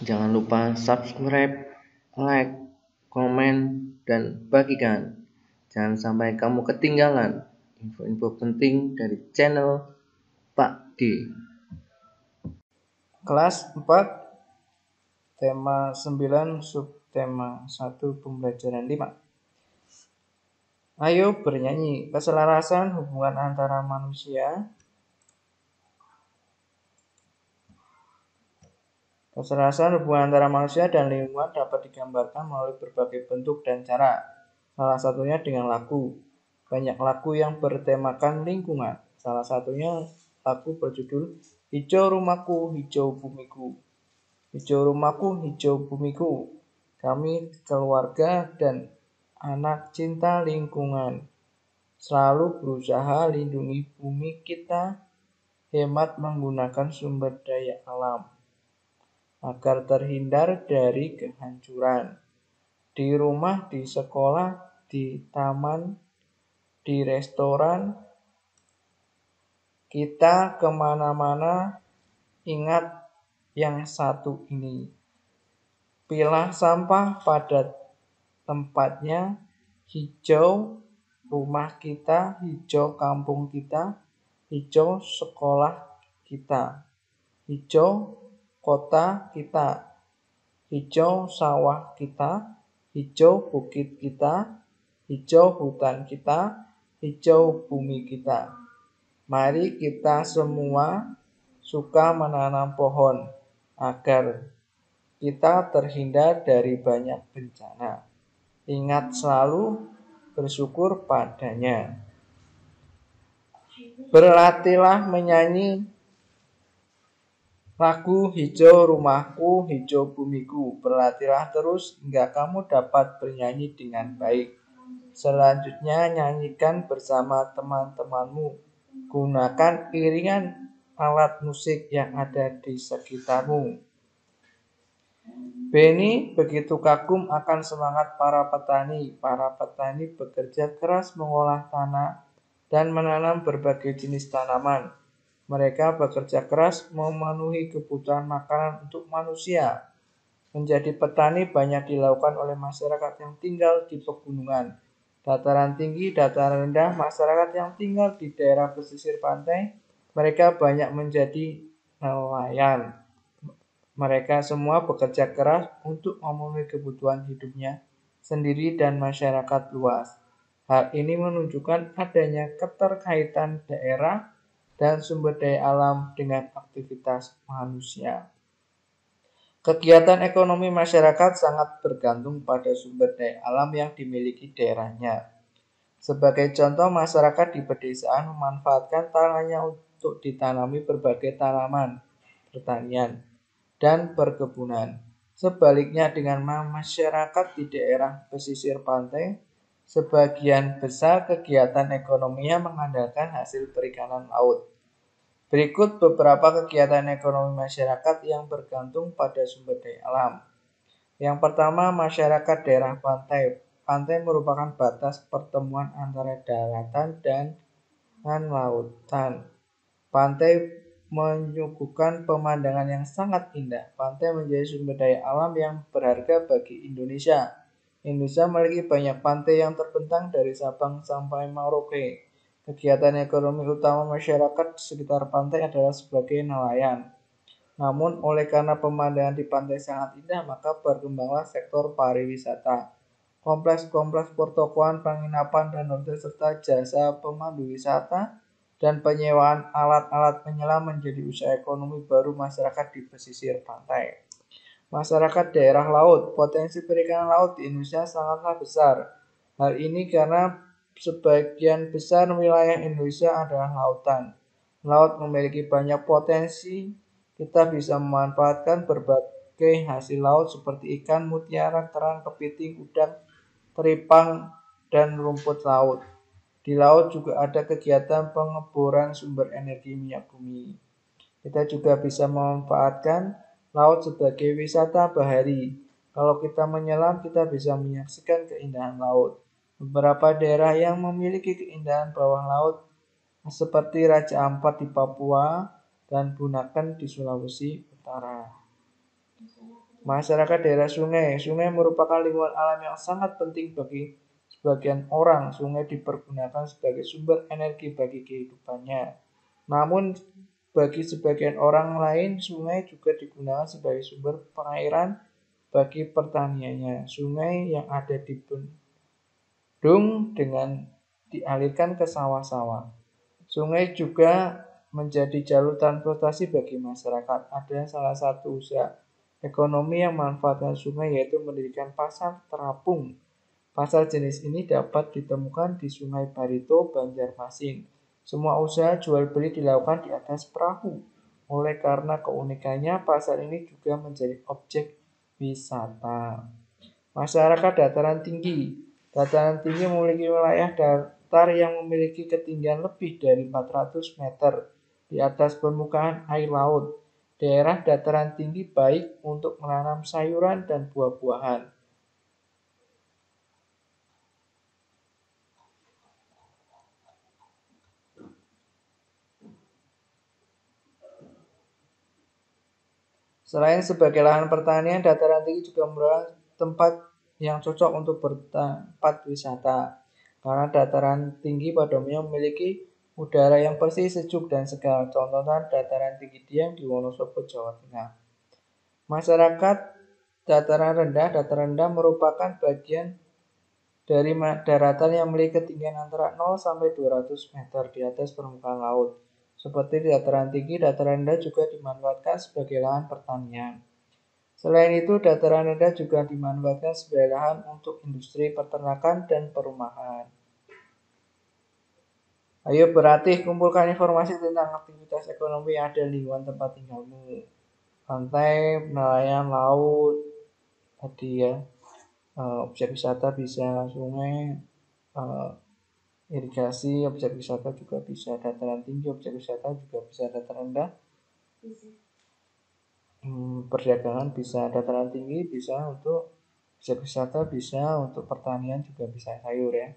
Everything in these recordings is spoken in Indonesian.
Jangan lupa subscribe, like, komen, dan bagikan. Jangan sampai kamu ketinggalan info-info penting dari channel Pak D. Kelas 4, tema 9, subtema 1, pembelajaran 5. Ayo bernyanyi. Keselarasan hubungan antara manusia. Keselarasan hubungan antara manusia dan lingkungan dapat digambarkan melalui berbagai bentuk dan cara. Salah satunya dengan lagu. Banyak lagu yang bertemakan lingkungan. Salah satunya lagu berjudul Hijau Rumahku, Hijau Bumiku. Hijau rumahku, hijau bumiku. Kami keluarga dan anak cinta lingkungan. Selalu berusaha lindungi bumi kita, hemat menggunakan sumber daya alam agar terhindar dari kehancuran. Di rumah, di sekolah, di taman, di restoran, kita kemana-mana ingat yang satu ini. Pilah sampah pada tempatnya, hijau rumah kita, hijau kampung kita, hijau sekolah kita, hijau kota kita, hijau sawah kita, hijau bukit kita, hijau hutan kita, hijau bumi kita. Mari kita semua suka menanam pohon agar kita terhindar dari banyak bencana. Ingat selalu bersyukur padanya. Berlatihlah menyanyi lagu Hijau Rumahku, Hijau Bumiku. Berlatihlah terus hingga kamu dapat bernyanyi dengan baik. Selanjutnya nyanyikan bersama teman-temanmu. Gunakan iringan alat musik yang ada di sekitarmu. Beni begitu kagum akan semangat para petani. Para petani bekerja keras mengolah tanah dan menanam berbagai jenis tanaman. Mereka bekerja keras memenuhi kebutuhan makanan untuk manusia. Menjadi petani banyak dilakukan oleh masyarakat yang tinggal di pegunungan, dataran tinggi, dataran rendah. Masyarakat yang tinggal di daerah pesisir pantai, mereka banyak menjadi nelayan. Mereka semua bekerja keras untuk memenuhi kebutuhan hidupnya sendiri dan masyarakat luas. Hal ini menunjukkan adanya keterkaitan daerah dan sumber daya alam dengan aktivitas manusia. Kegiatan ekonomi masyarakat sangat bergantung pada sumber daya alam yang dimiliki daerahnya. Sebagai contoh, masyarakat di pedesaan memanfaatkan tanahnya untuk ditanami berbagai tanaman pertanian dan perkebunan. Sebaliknya dengan masyarakat di daerah pesisir pantai, sebagian besar kegiatan ekonominya mengandalkan hasil perikanan laut. Berikut beberapa kegiatan ekonomi masyarakat yang bergantung pada sumber daya alam. Yang pertama, masyarakat daerah pantai. Pantai merupakan batas pertemuan antara daratan dan lautan. Pantai menyuguhkan pemandangan yang sangat indah. Pantai menjadi sumber daya alam yang berharga bagi Indonesia. Indonesia memiliki banyak pantai yang terbentang dari Sabang sampai Merauke. Kegiatan ekonomi utama masyarakat di sekitar pantai adalah sebagai nelayan. Namun oleh karena pemandangan di pantai sangat indah, maka berkembanglah sektor pariwisata. Kompleks-kompleks pertokoan, penginapan, dan hotel serta jasa pemandu wisata dan penyewaan alat-alat penyelam menjadi usaha ekonomi baru masyarakat di pesisir pantai. Masyarakat daerah laut, potensi perikanan laut di Indonesia sangatlah besar. Hal ini karena sebagian besar wilayah Indonesia adalah lautan. Laut memiliki banyak potensi, kita bisa memanfaatkan berbagai hasil laut seperti ikan, mutiara, kerang, kepiting, udang, teripang, dan rumput laut. Di laut juga ada kegiatan pengeboran sumber energi minyak bumi. Kita juga bisa memanfaatkan laut sebagai wisata bahari. Kalau kita menyelam, kita bisa menyaksikan keindahan laut. Beberapa daerah yang memiliki keindahan bawah laut seperti Raja Ampat di Papua dan Bunaken di Sulawesi Utara. Masyarakat daerah sungai. Sungai merupakan lingkungan alam yang sangat penting bagi sebagian orang. Sungai dipergunakan sebagai sumber energi bagi kehidupannya. Namun bagi sebagian orang lain, sungai juga digunakan sebagai sumber pengairan bagi pertaniannya. Sungai yang ada di bendung dengan dialirkan ke sawah-sawah. Sungai juga menjadi jalur transportasi bagi masyarakat. Ada salah satu usaha ekonomi yang memanfaatkan sungai yaitu mendirikan pasar terapung. Pasar jenis ini dapat ditemukan di Sungai Barito, Banjarmasin. Semua usaha jual beli dilakukan di atas perahu. Oleh karena keunikannya, pasar ini juga menjadi objek wisata. Masyarakat dataran tinggi. Dataran tinggi memiliki wilayah datar yang memiliki ketinggian lebih dari 400 meter di atas permukaan air laut. Daerah dataran tinggi baik untuk menanam sayuran dan buah-buahan. Selain sebagai lahan pertanian, dataran tinggi juga merupakan tempat yang cocok untuk bertempat wisata. Karena dataran tinggi pada umumnya memiliki udara yang bersih, sejuk, dan segar. Contohnya dataran tinggi Dieng di Wonosobo, Jawa Tengah. Masyarakat dataran rendah merupakan bagian dari daratan yang memiliki ketinggian antara 0 sampai 200 meter di atas permukaan laut. Seperti di dataran tinggi, dataran rendah juga dimanfaatkan sebagai lahan pertanian. Selain itu, dataran rendah juga dimanfaatkan sebagai lahan untuk industri peternakan dan perumahan. Ayo berlatih, kumpulkan informasi tentang aktivitas ekonomi yang ada di lingkungan tempat tinggalmu. Pantai, nelayan, laut, tadi ya, objek wisata bisa sungai, irigasi, objek wisata juga bisa dataran tinggi, objek wisata juga bisa dataran rendah. Perdagangan bisa dataran tinggi, bisa untuk objek wisata, bisa untuk pertanian, juga bisa sayur ya.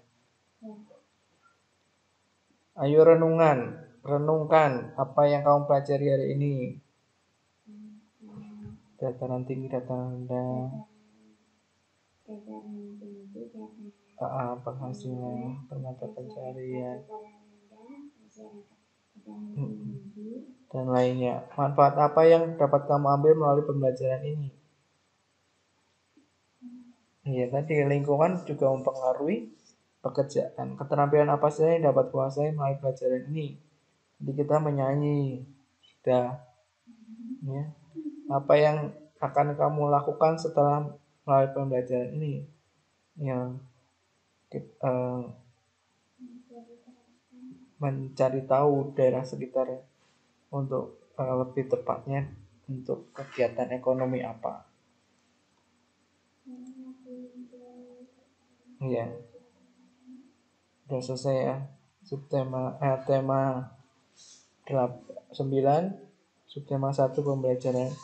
Ayo renungkan apa yang kamu pelajari hari ini. Dataran tinggi, dataran rendah. Penghasilan, mata pencarian, dan lainnya. Manfaat apa yang dapat kamu ambil melalui pembelajaran ini? Iya, tadi lingkungan juga mempengaruhi pekerjaan. Keterampilan apa saja yang dapat kuasai melalui pelajaran ini? Jadi kita menyanyi, sudah. Ya. Apa yang akan kamu lakukan setelah melalui pembelajaran ini? Ya, mencari tahu daerah sekitar untuk lebih tepatnya untuk kegiatan ekonomi apa. Iya, udah selesai ya. Subtema tema 9, subtema 1 pembelajaran